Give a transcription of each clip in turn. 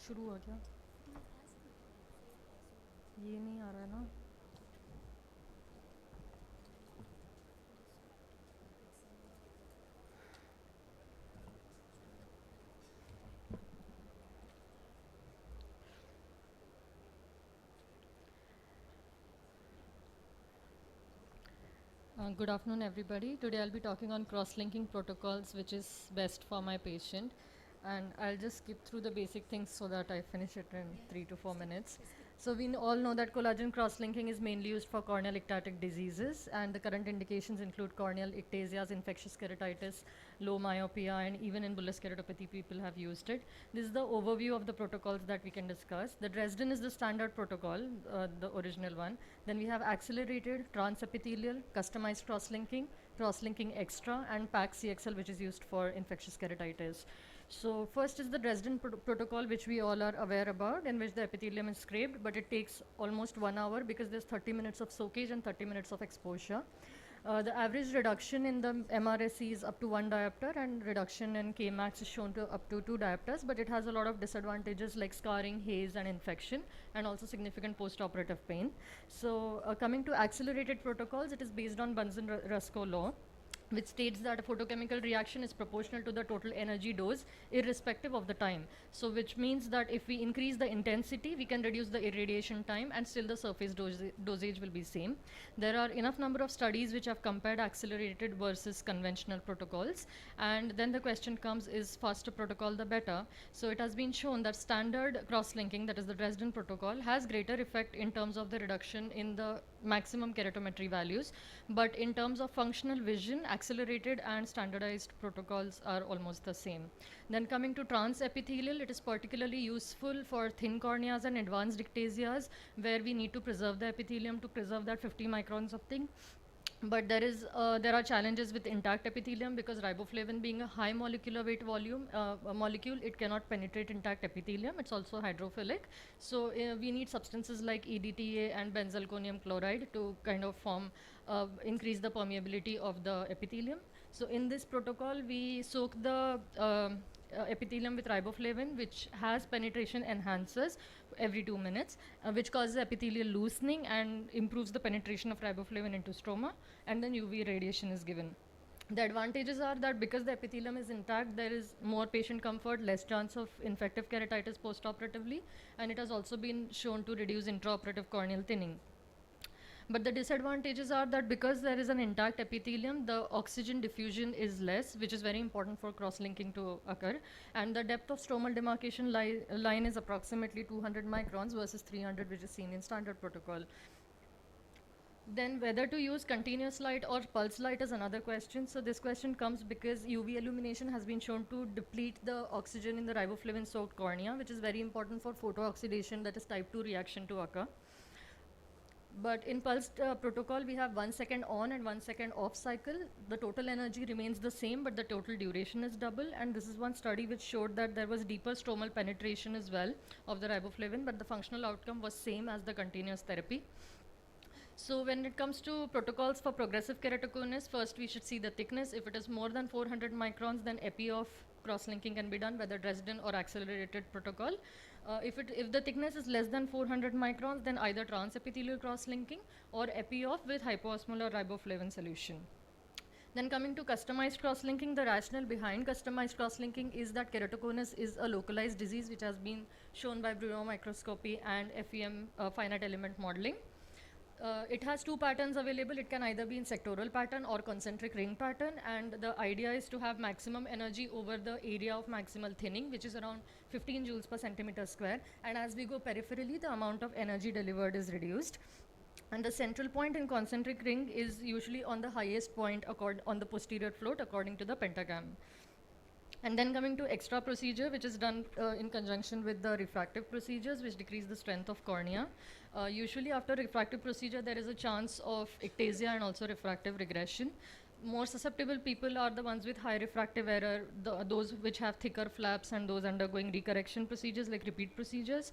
शुरू हुआ क्या? ये नहीं आ रहा है ना. Good afternoon, everybody. Today I'll be talking on cross-linking protocols, which is best for my patient. And I'll just skip through the basic things so that I finish it in 3 to 4 minutes. So we all know that collagen cross-linking is mainly used for corneal ectatic diseases, and the current indications include corneal ectasias, infectious keratitis, low myopia, and even in bullous keratopathy, people have used it. This is the overview of the protocols that we can discuss. The Dresden is the standard protocol, the original one. Then we have accelerated, transepithelial, customized cross-linking, cross-linking extra, and PAC CXL, which is used for infectious keratitis. So first is the Dresden protocol, which we all are aware about, in which the epithelium is scraped, but it takes almost 1 hour because there's 30 minutes of soakage and 30 minutes of exposure. The average reduction in the MRSE is up to 1 diopter, and reduction in Kmax is shown to up to 2 diopters, but it has a lot of disadvantages like scarring, haze, and infection, and also significant post-operative pain. So coming to accelerated protocols, it is based on Bunsen-Rusko law, which states that a photochemical reaction is proportional to the total energy dose irrespective of the time. So which means that if we increase the intensity, we can reduce the irradiation time and still the surface dosage will be same. There are enough number of studies which have compared accelerated versus conventional protocols, and then the question comes, is faster protocol the better? So it has been shown that standard cross-linking, that is the Dresden protocol, has greater effect in terms of the reduction in the maximum keratometry values, but in terms of functional vision, accelerated and standardized protocols are almost the same. Then coming to transepithelial, it is particularly useful for thin corneas and advanced ectasias, where we need to preserve the epithelium to preserve that 50 microns of thing. But there are challenges with intact epithelium because riboflavin, being a high molecular weight molecule, it cannot penetrate intact epithelium. It's also hydrophilic, so we need substances like EDTA and benzalkonium chloride to kind of increase the permeability of the epithelium. So in this protocol, we soak the epithelium with riboflavin, which has penetration enhancers every 2 minutes, which causes epithelial loosening and improves the penetration of riboflavin into stroma, and then UV radiation is given. The advantages are that because the epithelium is intact, there is more patient comfort, less chance of infective keratitis postoperatively, and it has also been shown to reduce intraoperative corneal thinning. But the disadvantages are that because there is an intact epithelium, the oxygen diffusion is less, which is very important for cross-linking to occur. And the depth of stromal demarcation line is approximately 200 microns versus 300, which is seen in standard protocol. Then whether to use continuous light or pulse light is another question. So this question comes because UV illumination has been shown to deplete the oxygen in the riboflavin soaked cornea, which is very important for photooxidation, that is type 2 reaction to occur. But in pulsed protocol, we have 1 second on and 1 second off cycle. The total energy remains the same, but the total duration is double. And this is one study which showed that there was deeper stromal penetration as well of the riboflavin, but the functional outcome was same as the continuous therapy. So when it comes to protocols for progressive keratoconus, first we should see the thickness. If it is more than 400 microns, then epi of cross-linking can be done, whether Dresden or accelerated protocol. If the thickness is less than 400 microns, then either transepithelial cross-linking or epi of with hypoosmolar riboflavin solution. Then coming to customized cross-linking, the rationale behind customized cross-linking is that keratoconus is a localized disease which has been shown by Bruno microscopy and FEM finite element modeling. It has two patterns available. It can either be in sectoral pattern or concentric ring pattern, and the idea is to have maximum energy over the area of maximal thinning, which is around 15 joules per centimeter square, and as we go peripherally, the amount of energy delivered is reduced. And the central point in concentric ring is usually on the highest point on the posterior float according to the pentagram. And then coming to extra procedure, which is done in conjunction with the refractive procedures, which decrease the strength of cornea. Usually after refractive procedure, there is a chance of ectasia and also refractive regression. More susceptible people are the ones with high refractive error, those which have thicker flaps, and those undergoing recorrection procedures like repeat procedures.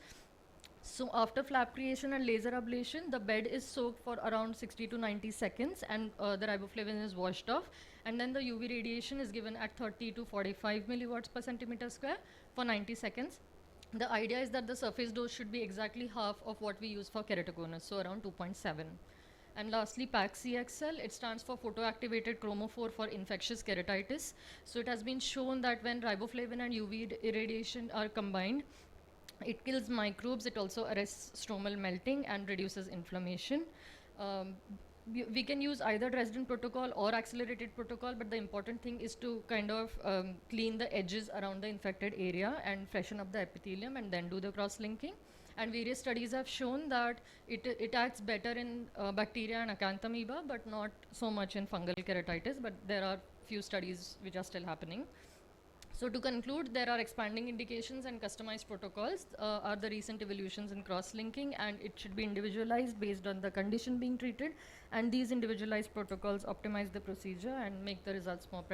So after flap creation and laser ablation, the bed is soaked for around 60 to 90 seconds, and the riboflavin is washed off. And then the UV radiation is given at 30 to 45 milliwatts per centimeter square for 90 seconds. The idea is that the surface dose should be exactly half of what we use for keratoconus, so around 2.7. And lastly, PAC-CXL, it stands for photoactivated chromophore for infectious keratitis. So it has been shown that when riboflavin and UV irradiation are combined, it kills microbes, it also arrests stromal melting and reduces inflammation. Um, we can use either Dresden protocol or accelerated protocol, but the important thing is to kind of clean the edges around the infected area and freshen up the epithelium and then do the cross-linking. And various studies have shown that it acts better in bacteria and acanthamoeba, but not so much in fungal keratitis, but there are few studies which are still happening. So to conclude, there are expanding indications and customized protocols are the recent evolutions in cross-linking, and it should be individualized based on the condition being treated, and these individualized protocols optimize the procedure and make the results more predictable.